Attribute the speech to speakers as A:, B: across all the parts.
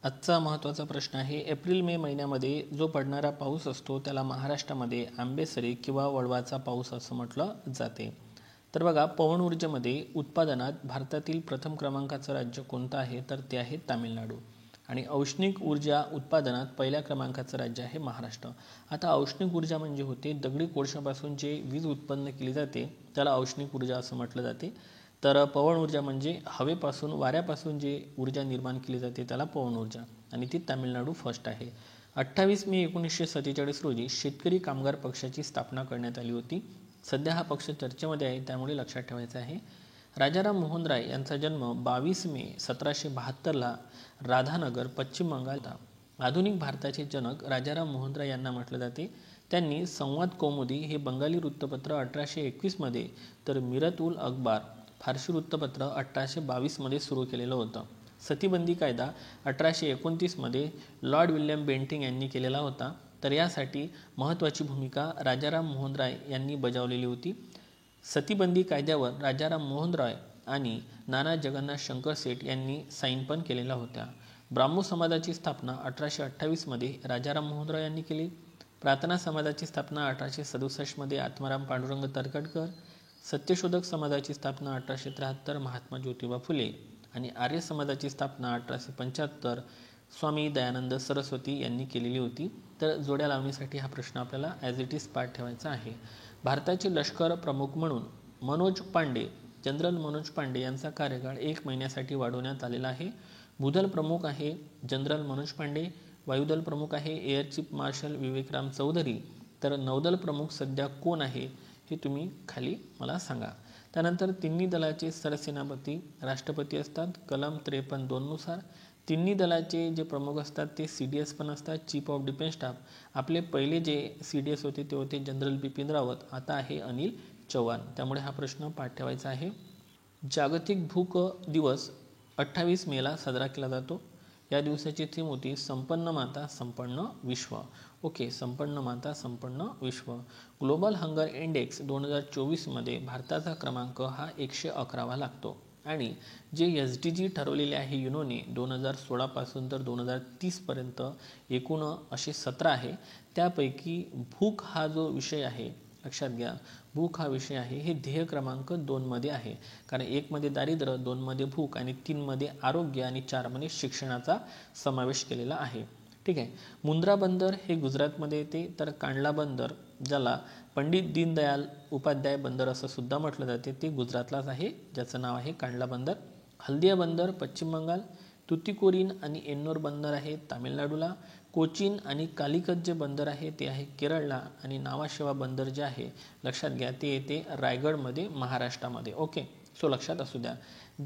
A: आजचा महत्त्वाचा प्रश्न आहे, एप्रिल मे महिन्यामध्ये जो पडणारा पाऊस असतो त्याला महाराष्ट्रामध्ये आंबेसरी किंवा वळवाचा पाऊस असं म्हटलं जाते. तर बघा, पवन ऊर्जेमध्ये उत्पादनात भारतातील प्रथम क्रमांकाचं राज्य कोणतं आहे, तर ते आहे तामिळनाडू. आणि औष्णिक ऊर्जा उत्पादनात पहिल्या क्रमांकाचं राज्य आहे महाराष्ट्र. आता औष्णिक ऊर्जा म्हणजे होते दगडी कोळशापासून जे वीज उत्पन्न केली जाते त्याला औष्णिक ऊर्जा असं म्हटलं जाते. तर पवन ऊर्जा म्हणजे हवेपासून वाऱ्यापासून जे ऊर्जा निर्माण केली जाते त्याला पवन ऊर्जा, आणि ती तामिळनाडू फर्स्ट आहे. 28 मे 1947 रोजी शेतकरी कामगार पक्षाची स्थापना करण्यात आली होती. सध्या हा पक्ष चर्चेमध्ये आहे, त्यामुळे लक्षात ठेवायचं आहे. राजाराम मोहन राय यांचा जन्म 22 मे 1772ला राधानगर, पश्चिम बंगाल होता. आधुनिक भारताचे जनक राजाराम मोहन राय यांना म्हटलं जाते. त्यांनी संवाद कौमुदी हे बंगाली वृत्तपत्र 1821 मध्ये, तर मिरत उल अखबार फारसी वृत्तपत्र 1822 मध्ये सुरू केलेलं होतं. सतीबंदी कायदा 1829 मध्ये लॉर्ड विल्यम बेंटिंग यांनी केलेला होता. तर यासाठी महत्त्वाची भूमिका राजाराम मोहन राय यांनी बजावलेली होती. सतीबंदी कायद्यावर राजाराम मोहन राय आणि नाना जगन्नाथ शंकर सेठ यांनी साईन पण केलेल्या होत्या. ब्राह्मो समाजाची स्थापना 1828 मध्ये राजाराम मोहन राय यांनी केली. प्रार्थना समाजाची स्थापना 1867 मध्ये आत्माराम पांडुरंग तरखडकर. सत्यशोधक समाजाची स्थापना 1873 महात्मा ज्योतिबा फुले. आणि आर्य समाजाची स्थापना 1875 स्वामी दयानंद सरस्वती यांनी केलेली होती. तर जोड्या लावणीसाठी हा प्रश्न आपल्याला ॲज इट इज पाठ ठेवायचा आहे. भारताचे लष्कर प्रमुख म्हणून मनोज पांडे, जनरल मनोज पांडे यांचा कार्यकाळ 1 महिन्यासाठी वाढवण्यात आलेला आहे. भूदल प्रमुख आहे जनरल मनोज पांडे. वायुदल प्रमुख आहे एअर चीफ मार्शल विवेकराम चौधरी. तर नौदल प्रमुख सध्या कोण आहे हे तुम्ही खाली मला सांगा. त्यानंतर तिन्ही दलाचे सरसेनापती राष्ट्रपती असतात कलम 53(2) नुसार. तिन्ही दलाचे जे प्रमुख असतात ते CDS पण असतात, चीफ ऑफ डिफेन्स स्टाफ. आपले पहिले जे CDS होते ते होते जनरल बिपिन रावत, आता आहे अनिल चौहान. त्यामुळे हा प्रश्न पाठ ठेवायचा आहे. जागतिक भूक दिवस 28 मेला साजरा केला जातो. या दिवसाची थीम होती संपन्न माता संपन्न विश्व. ओके, संपन्न माता संपन्न विश्व. ग्लोबल हंगर इंडेक्स 2024 मध्ये भारताचा क्रमांक हा 111वा लागतो. आणि जे SDG ठरवलेले आहे युनोने 2016 पासून तर 2030 पर्यंत एकूण असे 17 आहे. त्यापैकी भूक हा जो विषय आहे, लक्षात घ्या, भूक हा विषय आहे हे ध्येय क्रमांक 2 मध्ये आहे. कारण 1 मध्ये दारिद्र्य, 2 मध्ये भूक आणि 3 मध्ये आरोग्य आणि 4 मध्ये शिक्षणाचा समावेश केलेला आहे. ठीक आहे. मुंद्रा बंदर हे गुजरातमध्ये येते. तर कांडला बंदर, ज्याला पंडित दीनदयाल उपाध्याय बंदर असं सुद्धा म्हटलं जाते, ते गुजरातलाच आहे, ज्याचं नाव आहे कांडला बंदर. हल्दिया बंदर पश्चिम बंगाल. तुतीकोरीन आणि एन्नोर बंदर आहे तामिळनाडूला. कोचीन आणि कालिकत जे बंदर आहे ते आहे केरळला. आणि नावाशेवा बंदर जे आहे, लक्षात घ्या, ते येते रायगडमध्ये महाराष्ट्रामध्ये. ओके, सो लक्षात असू द्या.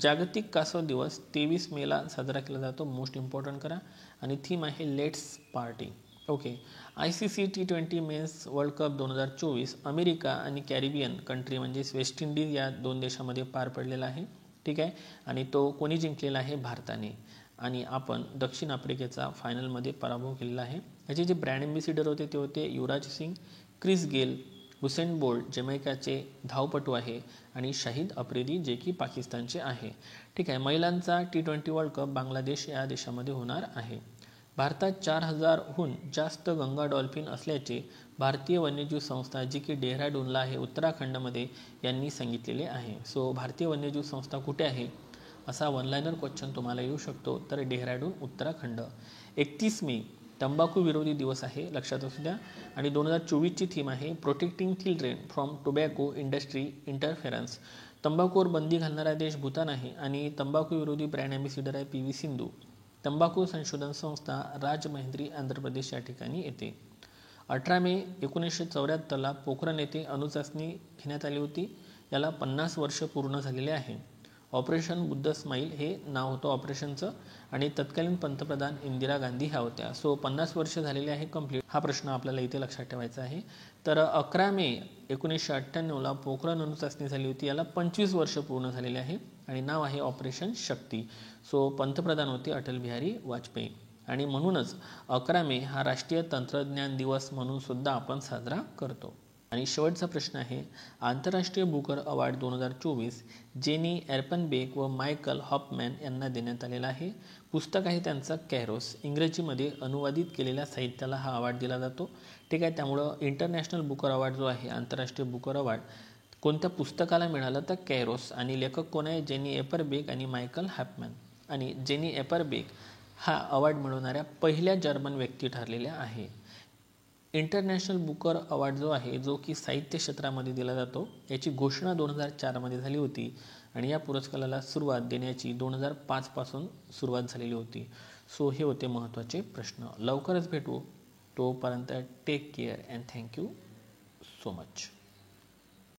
A: जागतिक कासव दिवस 23 मेला साजरा केला जातो. मोस्ट इम्पॉर्टंट करा. आणि थीम आहे let's party. Okay. ICC T20 men's world cup 2024 America आणि कॅरिबियन कंट्री म्हणजेच वेस्ट इंडिज या 2 देशामध्ये पार पडलेला आहे. ठीक आहे. आणि तो कोणी जिंकलेला आहे? भारताने. आणि आपण दक्षिण आफ्रिकेचा फायनलमध्ये पराभव केलेला आहे. याचे जे ब्रँड ॲम्बेसिडर होते ते होते Yuvraj Singh, Chris Gayle, Usain Bolt जमैकाचे धावपटू आहे, आणि शाहिद आफ्रिदी जे की पाकिस्तानचे आहे. ठीक आहे. महिलांचा T20 वर्ल्ड कप बांगलादेश या देशामध्ये होणार आहे. भारतात 4000हून जास्त गंगा डॉल्फिन असल्याचे भारतीय वन्यजीव संस्था, जी की डेहराडूनला आहे उत्तराखंडमध्ये, यांनी सांगितलेले आहे. सो भारतीय वन्यजीव संस्था कुठे आहे असा वन लायनर क्वेश्चन तुम्हाला येऊ शकतो. तर डेहराडून उत्तराखंड. 31 मे तंबाखू विरोधी दिवस आहे, लक्षात असू द्या. आणि 2024ची थीम आहे protecting children from tobacco industry interference. तंबाखूवर बंदी घालणारा देश भूतान आहे, आणि तंबाखू विरोधी ब्रँड ॲम्बेसिडर आहे PV सिंधू. तंबाखू संशोधन संस्था राजमहेंद्री आंध्र प्रदेश या ठिकाणी येते. 18 मे 1974ला पोखरण येथे अणुचाचणी घेण्यात आली होती. याला 50 वर्ष पूर्ण झालेले आहे. ऑपरेशन बुद्ध स्माईल हे नाव होतं ऑपरेशनचं, आणि तत्कालीन पंतप्रधान इंदिरा गांधी ह्या होत्या. सो 50 वर्ष झालेले आहे कंप्लीट. हा प्रश्न आपल्याला इथे लक्षात ठेवायचा आहे. तर 11 मे 1998ला पोखरण अणुचाचणी झाली होती. याला 25 वर्ष पूर्ण झालेले आहे, आणि नाव आहे ऑपरेशन शक्ती. सो पंतप्रधान होते अटल बिहारी वाजपेयी. आणि म्हणूनच 11 मे हा राष्ट्रीय तंत्रज्ञान दिवस म्हणून सुद्धा आपण साजरा करतो. आणि शेवटचा प्रश्न आहे, आंतरराष्ट्रीय बुकर अवॉर्ड 2024 जेनी एर्पनबेक व मायकल हॉफमॅन यांना देण्यात आलेला आहे. पुस्तक आहे त्यांचं कॅरोस. इंग्रजीमध्ये अनुवादित केलेल्या साहित्याला हा अवॉर्ड दिला जातो. ठीक आहे, त्यामुळं इंटरनॅशनल बुकर अवॉर्ड जो आहे, आंतरराष्ट्रीय बुकर अवॉर्ड कोणत्या पुस्तकाला मिळालं तर कॅरोस. आणि लेखक कोण आहे? जेनी एपरबेक आणि मायकल हॉफमॅन. आणि जेनी एपरबेक हा अवॉर्ड मिळवणाऱ्या पहिल्या जर्मन व्यक्ती ठरलेल्या आहे. इंटरनॅशनल बुकर अवॉर्ड जो आहे, जो की साहित्य क्षेत्रामध्ये दिला जातो, याची घोषणा 2004 मध्ये झाली होती आणि या पुरस्काराला सुरुवात देण्याची 2005 पासून सुरुवात झालेली होती. सो हे होते महत्त्वाचे प्रश्न. लवकरच भेटू. तोपर्यंत take care and thank you so much.